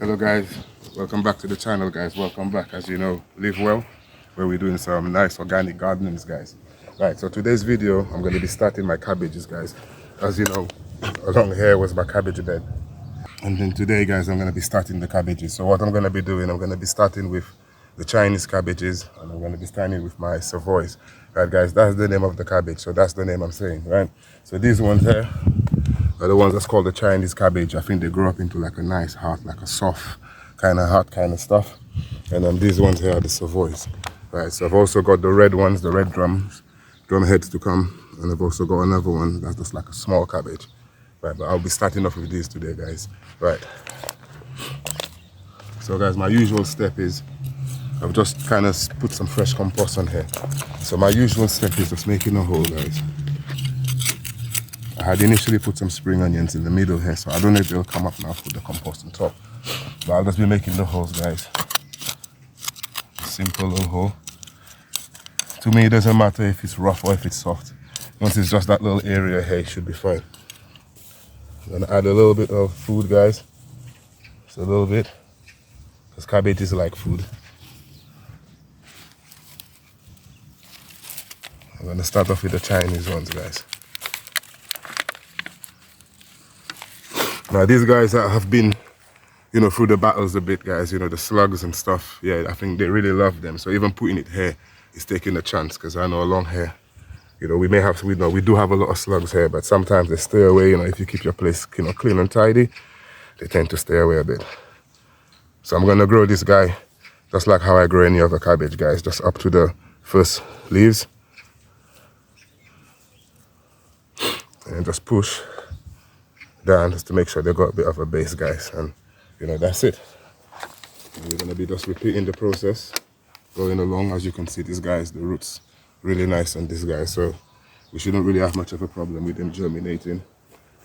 Hello guys, welcome back to the channel guys, welcome back. As you know, Live Well, where we're doing some nice organic gardenings guys. Right, so today's video I'm going to be starting my cabbages guys. As you know, along here was my cabbage bed, and then today guys I'm going to be starting the cabbages. So what I'm going to be doing, I'm going to be starting with the Chinese cabbages, and I'm going to be starting with my Savoys. Right guys, that's the name of the cabbage, so that's the name I'm saying, right? So these ones here are the ones that's called the Chinese cabbage. I think they grow up into like a nice heart, like a soft kind of heart kind of stuff. And then these ones here are the Savoys. Right, so I've also got the red ones, the red drum heads to come. And I've also got another one that's just like a small cabbage. Right, but I'll be starting off with these today, guys. Right. So guys, my usual step is I've just kind of put some fresh compost on here. So my usual step is just making a hole, guys. I had initially put some spring onions in the middle here, so I don't know if they'll come up now for the compost on top. But I'll just be making the holes, guys. A simple little hole. To me, it doesn't matter if it's rough or if it's soft. Once it's just that little area here, it should be fine. I'm gonna add a little bit of food, guys. Just a little bit, because cabbage is like food. I'm gonna start off with the Chinese ones, guys. Now these guys that have been, through the battles a bit, guys, the slugs and stuff, yeah, I think they really love them. So even putting it here is taking a chance, because I know along here, we do have a lot of slugs here, but sometimes they stay away, if you keep your place, clean and tidy, they tend to stay away a bit. So I'm gonna grow this guy just like how I grow any other cabbage, guys, just up to the first leaves. And just push down just to make sure they got a bit of a base, guys, and that's it. And we're going to be just repeating the process going along. As you can see, these guys, the roots really nice on this guy, so we shouldn't really have much of a problem with them germinating.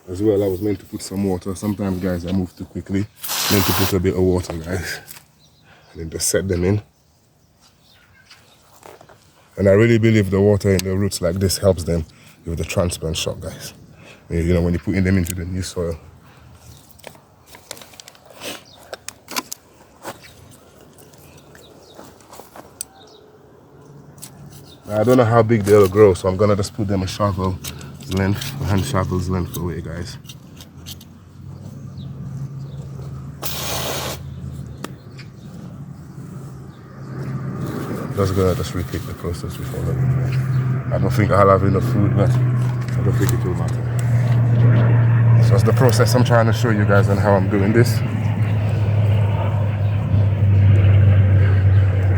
As well, I was meant to put some water. Sometimes, guys, I move too quickly. Meant to put a bit of water, guys, and then just set them in. And I really believe the water in the roots like this helps them with the transplant shock, guys. When you're putting them into the new soil. I don't know how big they'll grow, so I'm gonna just put them a shovel's length, a hand shovel's length away, guys. Just repeat the process before that. I don't think I'll have enough food, but I don't think it will matter. So that's the process I'm trying to show you guys on how I'm doing this.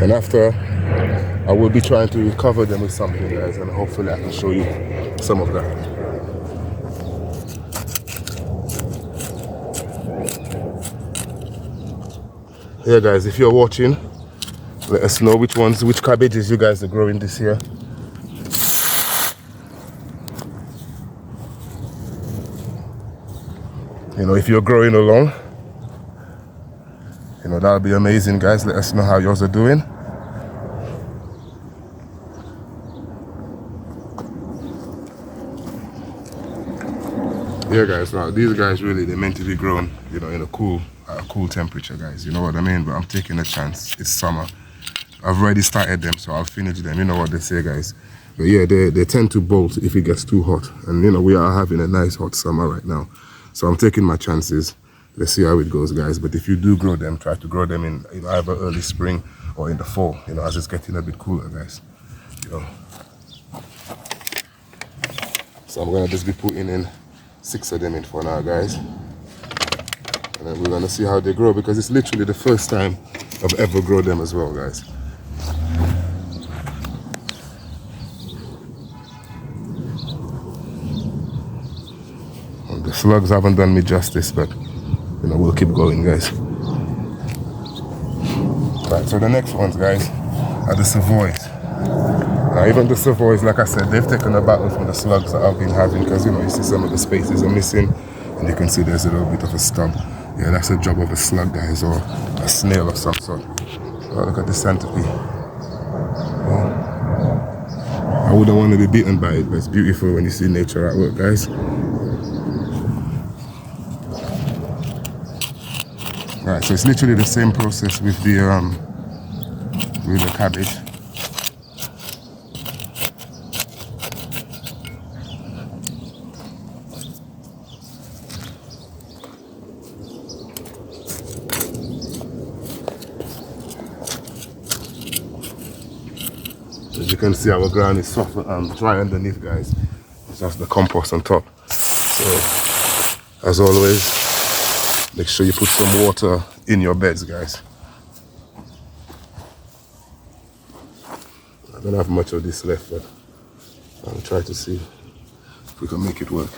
And after, I will be trying to cover them with something, guys, and hopefully I can show you some of that. Yeah, guys, if you're watching, let us know which cabbages you guys are growing this year. If you're growing along, that'll be amazing, guys. Let us know how yours are doing. Yeah, guys, now these guys really, they're meant to be grown, in a cool temperature, guys. You know what I mean? But I'm taking a chance. It's summer. I've already started them, so I'll finish them. You know what they say, guys. But yeah, they tend to bolt if it gets too hot. And, we are having a nice hot summer right now. So I'm taking my chances. Let's see how it goes, guys. But if you do grow them, try to grow them in either early spring or in the fall, as it's getting a bit cooler, guys. So I'm going to just be putting in 6 of them in for now, guys. And then we're going to see how they grow, because it's literally the first time I've ever grown them as well, guys. The slugs haven't done me justice, but we'll keep going, guys. Right, so the next ones, guys, are the Savoys. Now, even the Savoys, like I said, they've taken a battle from the slugs that I've been having, because you see some of the spaces are missing, and you can see there's a little bit of a stub. Yeah, that's a job of a slug, guys, or a snail of some sort. Oh, look at the centipede. Oh. I wouldn't want to be beaten by it, but it's beautiful when you see nature at work, guys. Right, so it's literally the same process with the cabbage. As you can see, our ground is soft and dry underneath, guys. It's just the compost on top. So, as always, make sure you put some water in your beds, guys. I don't have much of this left, but I'll try to see if we can make it work.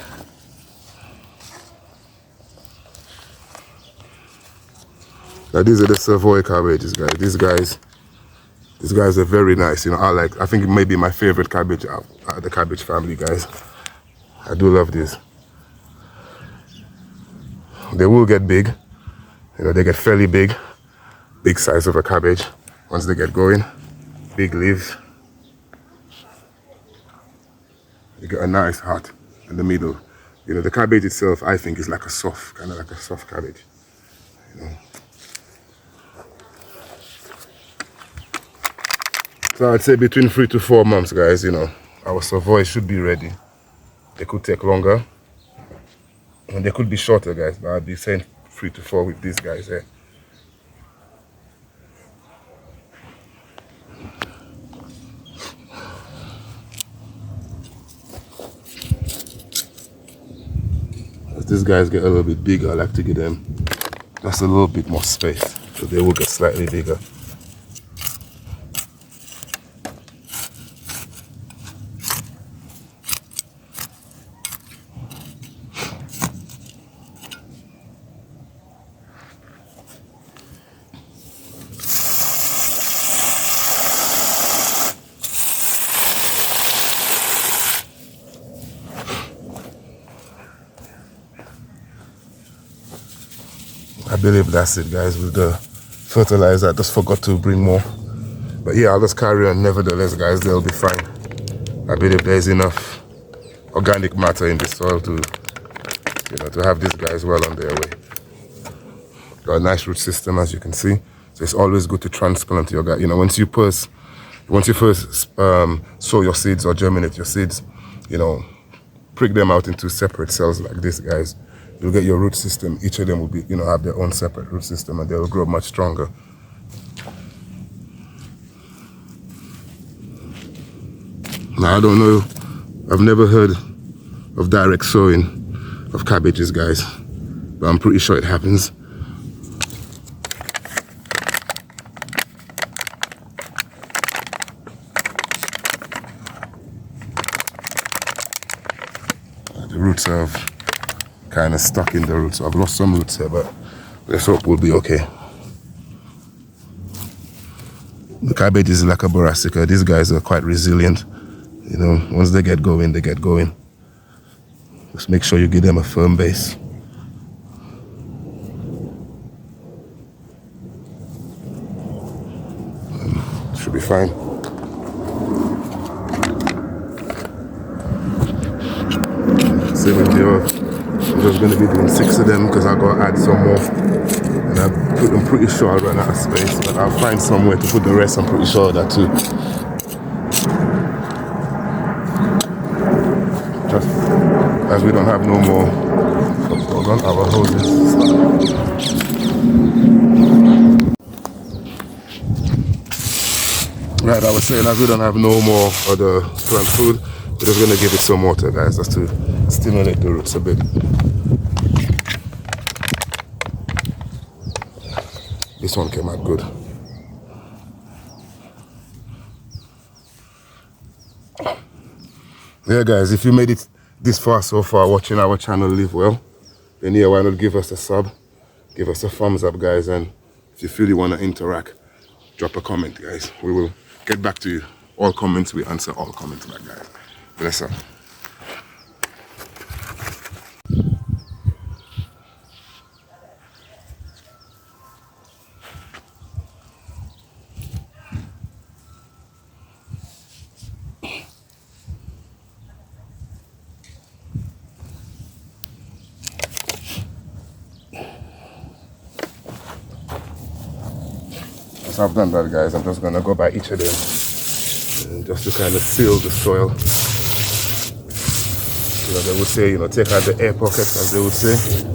Now these are the Savoy cabbages, guys. These guys are very nice. You know, I think it may be my favorite cabbage out of the cabbage family, guys. I do love these. They will get big. You know, they get fairly big. Big size of a cabbage once they get going. Big leaves. You get a nice heart in the middle. You know, the cabbage itself, I think, is like a soft, kind of like a soft cabbage. You know. So I'd say between 3 to 4 months, guys, you know, our Savoy should be ready. They could take longer. And they could be shorter, guys, but I'd be saying 3 to 4 with these guys here. As these guys get a little bit bigger, I like to give them just a little bit more space, so they will get slightly bigger. I believe that's it, guys, with the fertilizer. I just forgot to bring more. But yeah, I'll just carry on nevertheless, guys. They'll be fine. I believe there's enough organic matter in the soil to, you know, to have these guys well on their way. Got a nice root system, as you can see. So it's always good to transplant your guy. You know, once you first sow your seeds or germinate your seeds, you know, prick them out into separate cells like this, guys. You'll get your root system. Each of them will be, you know, have their own separate root system, and they will grow much stronger. Now, I don't know, I've never heard of direct sowing of cabbages, guys, but I'm pretty sure it happens. The roots have kind of stuck in the roots, so I've lost some roots here, but let's hope we'll be okay. The cabbage is like a brassica. These guys are quite resilient. You know, once they get going, they get going. Just make sure you give them a firm base. Should be fine. Same with the other. I'm just going to be doing 6 of them because I've got to add some more. And I'm pretty sure I'll run out of space, but I'll find somewhere to put the rest. I'm pretty sure of that too. Just as we don't have no more, hold on, our hoses. Right, I was saying, as we don't have no more other plant food, we're just going to give it some water, guys, just to stimulate the roots a bit. This one came out good. Yeah, guys, if you made it this far so far watching our channel Live Well, then yeah, why not give us a sub, give us a thumbs up, guys, and if you feel you want to interact, drop a comment, guys. We will get back to you. All comments, we answer all comments back, guys. Bless up. Once I've done that, guys, I'm just gonna go by each of them and just to kind of seal the soil. You know, they would say, you know, take out the air pockets, as they would say.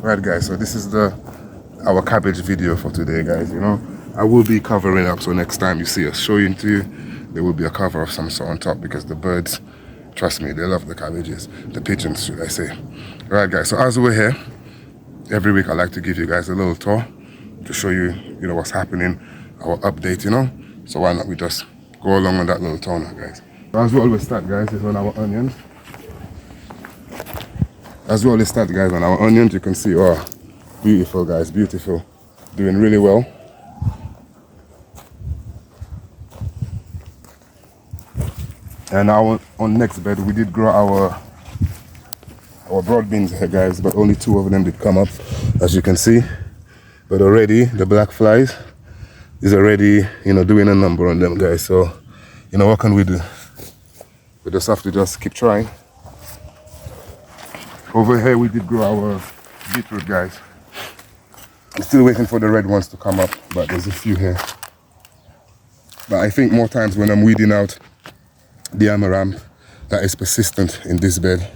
Right, guys, so this is our cabbage video for today, guys. You know, I will be covering up, so next time you see us showing to you, there will be a cover of some sort on top, because the birds, trust me, they love the cabbages, the pigeons, should I say. Right, guys, so as we're here, every week I like to give you guys a little tour to show you, you know, what's happening, our update, you know. So why not we just go along on that little tour now, guys. As we always start, guys, is on our onions. As we always start, guys, on our onions, you can see, oh, beautiful, guys, beautiful. Doing really well. And now on next bed, we did grow our broad beans here, guys, but only 2 of them did come up, as you can see. But already, the black flies is already, you know, doing a number on them, guys. So, you know, what can we do? We just have to just keep trying. Over here we did grow our beetroot, guys. I'm still waiting for the red ones to come up, but there's a few here. But I think more times when I'm weeding out the amaranth that is persistent in this bed,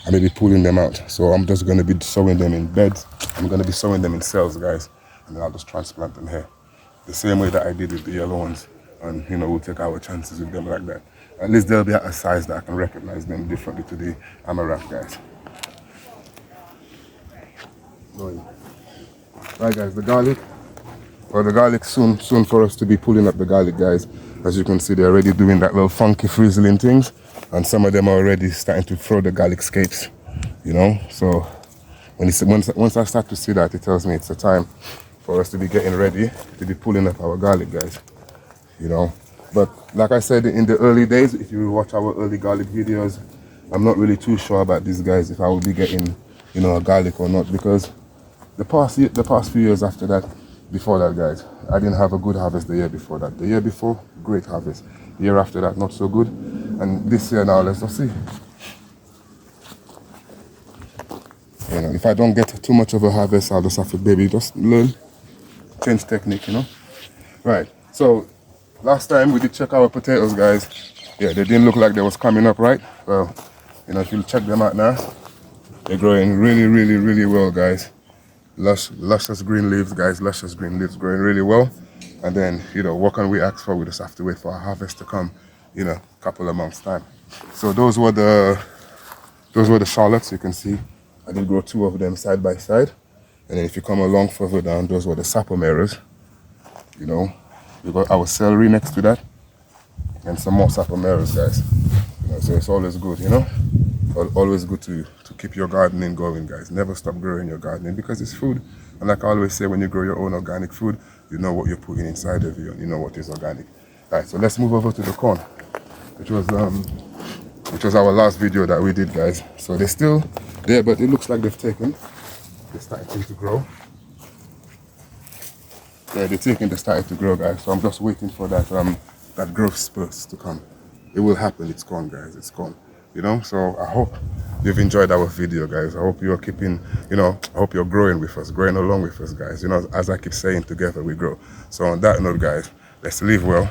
I may be pulling them out. So I'm just going to be sowing them in beds. I'm going to be sowing them in cells, guys, and then I'll just transplant them here. The same way that I did with the yellow ones. And, you know, we'll take our chances with them like that. At least they'll be at a size that I can recognize them differently to the amaranth, guys. Right, guys, the garlic. Well, the garlic soon for us to be pulling up the garlic, guys. As you can see, they're already doing that little funky frizzling things, and some of them are already starting to throw the garlic scapes, you know. So once I start to see that, it tells me it's a time for us to be getting ready to be pulling up our garlic, guys, you know. But like I said, in the early days, if you watch our early garlic videos, I'm not really too sure about these guys, if I will be getting, you know, a garlic or not, because the past few years after that, before that, guys, I didn't have a good harvest the year before that. The year before, great harvest. The year after that, not so good. And this year now, let's just see. You know, if I don't get too much of a harvest, I'll just have to maybe just learn, change technique, you know. Right, so last time we did check our potatoes, guys. Yeah, they didn't look like they was coming up, right? Well, you know, if you check them out now, they're growing really, really, really well, guys. Luscious green leaves, guys. Luscious green leaves growing really well. And then, you know, what can we ask for? We just have to wait for our harvest to come, you know, a couple of months time. So those were the shallots. You can see I did grow 2 of them side by side. And then if you come along further down, those were the sapomeras. You know, we got our celery next to that, and some more sapomeras, guys. You know, so it's always good, you know. Always good to keep your gardening going, guys. Never stop growing your gardening, because it's food. And like I always say, when you grow your own organic food, you know what you're putting inside of you, and you know what is organic. All right, so let's move over to the corn, which was our last video that we did, guys. So they're still there, but it looks like they're starting to grow. Yeah, they're starting to grow, guys. So I'm just waiting for that growth spurt to come. It will happen. It's gone, guys. It's gone. You know, so I hope you've enjoyed our video, guys. I hope you're keeping, you know, I hope you're growing with us, growing along with us, guys. You know, as I keep saying, together we grow. So on that note, guys, let's live well,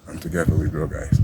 and together we grow, guys.